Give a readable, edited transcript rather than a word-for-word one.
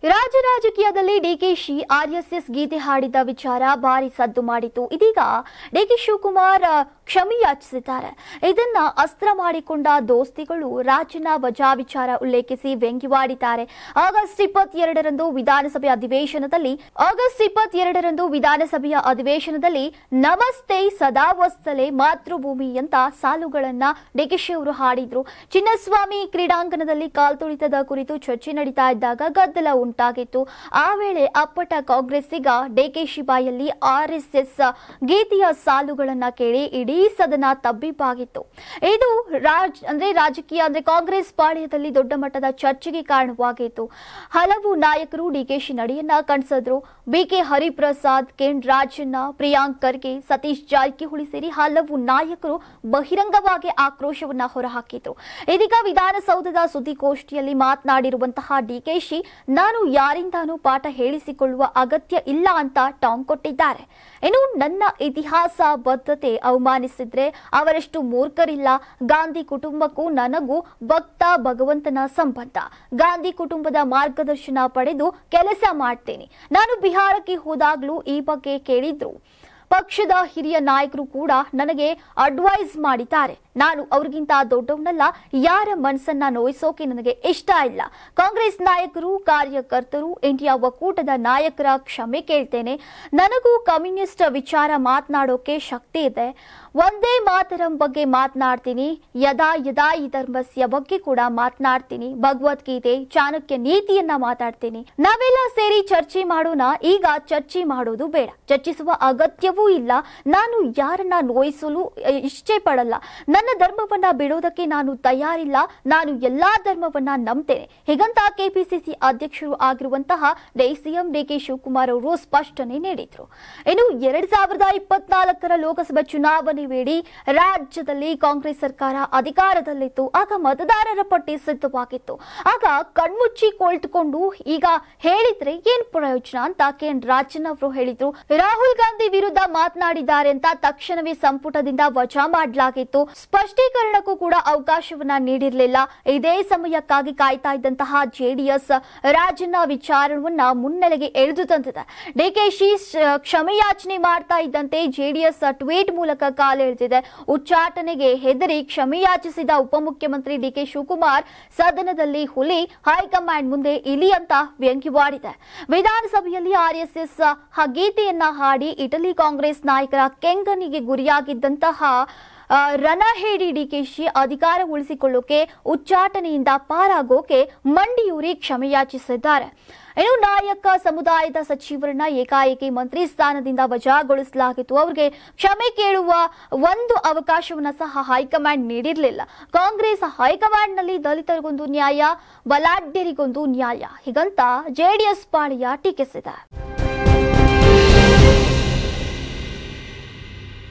ರಾಜಕೀಯದಲ್ಲಿ ಡಿಕೆಶಿ ಆರ್ಎಸ್ಎಸ್ ಗೀತೆ ಹಾಡಿದ ವಿಚಾರ ಭಾರಿ ಸದ್ದು ಮಾಡಿತು. ಇದೀಗ ಡಿಕೆ ಶಿವಕುಮಾರ್ ಕ್ಷಮೆ ಯಾಚಿಸಿದ್ದಾರೆ. ಇದನ್ನ ಅಸ್ತ್ರ ಮಾಡಿಕೊಂಡ ದೋಸ್ತಿಗಳು ರಾಜನ ವಜಾ ವಿಚಾರ ಉಲ್ಲೇಖಿಸಿ ವ್ಯಂಗ್ಯವಾಡಿದ್ದಾರೆ. ಆಗಸ್ಟ್ 22ರಂದು ವಿಧಾನಸಭೆಯ ಅಧಿವೇಶನದಲ್ಲಿ ನಮಸ್ತೆ ಸದಾ ವತ್ಸಲೆ ಮಾತೃಭೂಮಿ ಅಂತ ಸಾಲುಗಳನ್ನ ಡಿಕೆಶಿ ಅವರು ಹಾಡಿದ್ರು. ಚಿನ್ನಸ್ವಾಮಿ ಕ್ರೀಡಾಂಗಣದಲ್ಲಿ ಕಾಲ್ತುಳಿತದ ಕುರಿತು ಚರ್ಚೆ ನಡೀತಾ ಇದ್ದಾಗ ಗದ್ದಲ ಉಂಟಾಗಿತ್ತು. ಆ ವೇಳೆ ಅಪ್ಪಟ ಕಾಂಗ್ರೆಸ್ಸಿಗ ಡಿಕೆಶಿ ಬಾಯಲ್ಲಿ ಆರ್ಎಸ್ಎಸ್ ಗೀತೆಯ ಸಾಲುಗಳನ್ನ ಕೇಳಿ ಇಡೀ ಸದನ ತಬ್ಬಿಬ್ಬಾಗಿತ್ತು. ಇದು ರಾಜಕೀಯ ಕಾಂಗ್ರೆಸ್ ಪಾಳ್ಯದಲ್ಲಿ ದೊಡ್ಡ ಮಟ್ಟದ ಚರ್ಚೆಗೆ ಕಾರಣವಾಗಿತ್ತು. ಹಲವು ನಾಯಕರು ಡಿಕೆಶಿ ನಡೆಯನ್ನ ಕಣ್ಸಿದ್ರು. ಬಿಕೆ ಹರಿಪ್ರಸಾದ್, ಕೆನ್ ರಾಜಣ್ಣ, ಪ್ರಿಯಾಂಕ್ ಖರ್ಗೆ, ಸತೀಶ್ ಜಾರಕಿಹೊಳಿ ಸೇರಿ ಹಲವು ನಾಯಕರು ಬಹಿರಂಗವಾಗಿ ಆಕ್ರೋಶವನ್ನ ಹೊರಹಾಕಿದ್ರು. ಇದೀಗ ವಿಧಾನಸೌಧದ ಸುದ್ದಿಗೋಷ್ಠಿಯಲ್ಲಿ ಮಾತನಾಡಿರುವಂತಹ ಡಿಕೆಶಿ, ನಾನು ಯಾರಿಂದಾನೂ ಪಾಠ ಹೇಳಿಸಿಕೊಳ್ಳುವ ಅಗತ್ಯ ಇಲ್ಲ ಅಂತ ಟಾಂಗ್ ಕೊಟ್ಟಿದ್ದಾರೆ. ಇನ್ನು ನನ್ನ ಇತಿಹಾಸ ಬದ್ಧತೆ ಅವಮಾನಿಸಿದ್ರೆ ಅವರಷ್ಟು ಮೂರ್ಖರಿಲ್ಲ. ಗಾಂಧಿ ಕುಟುಂಬಕ್ಕೂ ನನಗೂ ಭಕ್ತ ಭಗವಂತನ ಸಂಬಂಧ. ಗಾಂಧಿ ಕುಟುಂಬದ ಮಾರ್ಗದರ್ಶನ ಪಡೆದು ಕೆಲಸ ಮಾಡ್ತೇನೆ. ನಾನು ಬಿಹಾರಕ್ಕೆ ಹೋದಾಗ್ಲೂ ಈ ಬಗ್ಗೆ ಕೇಳಿದ್ರು. ಪಕ್ಷದ ಹಿರಿಯ ನಾಯಕರು ಕೂಡ ನನಗೆ ಅಡ್ವೈಸ್ ಮಾಡಿದ್ದಾರೆ. ನಾನು ಅವ್ರಿಗಿಂತ ದೊಡ್ಡವನಲ್ಲ. ಯಾರ ಮನಸ್ಸನ್ನ ನೋಯಿಸೋಕೆ ನನಗೆ ಇಷ್ಟ ಇಲ್ಲ. ಕಾಂಗ್ರೆಸ್ ನಾಯಕರು, ಕಾರ್ಯಕರ್ತರು, ಇಂಡಿಯಾ ಒಕ್ಕೂಟದ ನಾಯಕರ ಕ್ಷಮೆ ಕೇಳ್ತೇನೆ. ನನಗೂ ಕಮ್ಯುನಿಸ್ಟ್ ವಿಚಾರ ಮಾತನಾಡೋಕೆ ಶಕ್ತಿ ಇದೆ. ಒಂದೇ ಮಾತರಂ ಬಗ್ಗೆ ಮಾತನಾಡ್ತೀನಿ. ಯದಾ ಯದಾ ಈ ಧರ್ಮಸ್ಯ ಬಗ್ಗೆ ಕೂಡ ಮಾತನಾಡ್ತೀನಿ. ಭಗವದ್ಗೀತೆ, ಚಾಣಕ್ಯ ನೀತಿಯನ್ನ ಮಾತಾಡ್ತೀನಿ. ನಾವೆಲ್ಲ ಸೇರಿ ಚರ್ಚೆ ಮಾಡೋಣ. ಈಗ ಚರ್ಚೆ ಮಾಡೋದು ಬೇಡ. ಚರ್ಚಿಸುವ ಅಗತ್ಯವೂ ಇಲ್ಲ. ನಾನು ಯಾರನ್ನ ನೋಯಿಸಲು ಇಷ್ಟೇ ಪಡಲ್ಲ. ನನ್ನ ಧರ್ಮವನ್ನ ಬಿಡೋದಕ್ಕೆ ನಾನು ತಯಾರಿಲ್ಲ. ನಾನು ಎಲ್ಲಾ ಧರ್ಮವನ್ನ ನಂಬ್ತೇನೆ. ಹೀಗಂತ ಕೆಪಿಸಿಸಿ ಅಧ್ಯಕ್ಷರು ಆಗಿರುವಂತಹ ಸಿಎಂ ಡಿಕೆ ಶಿವಕುಮಾರ್ ಅವರು ಸ್ಪಷ್ಟನೆ ನೀಡಿದ್ರು. ಇನ್ನು 2024ರ ಲೋಕಸಭಾ ಚುನಾವಣೆ ವೇಳೆ ರಾಜ್ಯದಲ್ಲಿ ಕಾಂಗ್ರೆಸ್ ಸರ್ಕಾರ ಅಧಿಕಾರದಲ್ಲಿತ್ತು. ಆಗ ಮತದಾರರ ಪಟ್ಟಿ ಸಿದ್ಧವಾಗಿತ್ತು. ಆಗ ಕಣ್ಮುಚ್ಚಿ ಕುಳಿತುಕೊಂಡು ಈಗ ಹೇಳಿದ್ರೆ ಏನ್ ಪ್ರಯೋಜನ ಅಂತ ಕೆನ್ ರಾಜಣ್ಣ ಅವರು ಹೇಳಿದ್ರು. ರಾಹುಲ್ ಗಾಂಧಿ ವಿರುದ್ಧ ಮಾತನಾಡಿದ್ದಾರೆ ಅಂತ ತಕ್ಷಣವೇ ಸಂಪುಟದಿಂದ ವಜಾ ಮಾಡಲಾಗಿತ್ತು. ಸ್ಪಷ್ಟೀಕರಣಕ್ಕೂ ಕೂಡ ಅವಕಾಶವನ್ನ ನೀಡಿರಲಿಲ್ಲ. ಇದೇ ಸಮಯಕ್ಕಾಗಿ ಕಾಯ್ತಾ ಇದ್ದಂತಹ ಜೆಡಿಎಸ್ ರಾಜಣ್ಣ ವಿಚಾರವನ್ನ ಮುನ್ನೆಲೆಗೆ ಎಳೆದು ತಂದಿದೆ. ಡಿಕೆಶಿ ಕ್ಷಮೆಯಾಚನೆ ಮಾಡ್ತಾ ಇದ್ದಂತೆ ಜೆಡಿಎಸ್ ಟ್ವೀಟ್ ಮೂಲಕ ಕಾಲೆಳೆದಿದೆ. ಉಚ್ಚಾಟನೆಗೆ ಹೆದರಿ ಕ್ಷಮೆಯಾಚಿಸಿದ ಉಪಮುಖ್ಯಮಂತ್ರಿ ಡಿಕೆ ಶಿವಕುಮಾರ್ ಸದನದಲ್ಲಿ ಹುಲಿ, ಹೈಕಮಾಂಡ್ ಮುಂದೆ ಇಲಿ ಅಂತ ವ್ಯಂಗ್ಯವಾಡಿದೆ. ವಿಧಾನಸಭೆಯಲ್ಲಿ ಆರ್ಎಸ್ಎಸ್ ಗೀತೆಯನ್ನ ಹಾಡಿ ಇಟಲಿ ಕಾಂಗ್ರೆಸ್ ನಾಯಕರ ಕೆಂಗನಿಗೆ ಗುರಿಯಾಗಿದ್ದಂತಹ ರಣಹೇಡಿ ಡಿಕೆಶಿ ಅಧಿಕಾರ ಉಳಿಸಿಕೊಳ್ಳೋಕೆ ಉಚ್ಚಾಟನೆಯಿಂದ ಪಾರಾಗೋಕೆ ಮಂಡಿಯೂರಿ ಕ್ಷಮೆಯಾಚಿಸಿದ್ದಾರೆ. ಇನ್ನು ನಾಯಕ ಸಮುದಾಯದ ಸಚಿವರನ್ನ ಏಕಾಏಕಿ ಮಂತ್ರಿ ಸ್ಥಾನದಿಂದ ವಜಾಗೊಳಿಸಲಾಗಿತ್ತು. ಅವರಿಗೆ ಕ್ಷಮೆ ಕೇಳುವ ಒಂದು ಅವಕಾಶವನ್ನ ಸಹ ಹೈಕಮಾಂಡ್ ನೀಡಿರಲಿಲ್ಲ. ಕಾಂಗ್ರೆಸ್ ಹೈಕಮಾಂಡ್ನಲ್ಲಿ ದಲಿತರಿಗೊಂದು ನ್ಯಾಯ, ಬಲಾಢ್ಯರಿಗೊಂದು ನ್ಯಾಯ ಹೀಗಂತ ಜೆಡಿಎಸ್ ಪಾಳೆಯ ಟೀಕಿಸಿದೆ.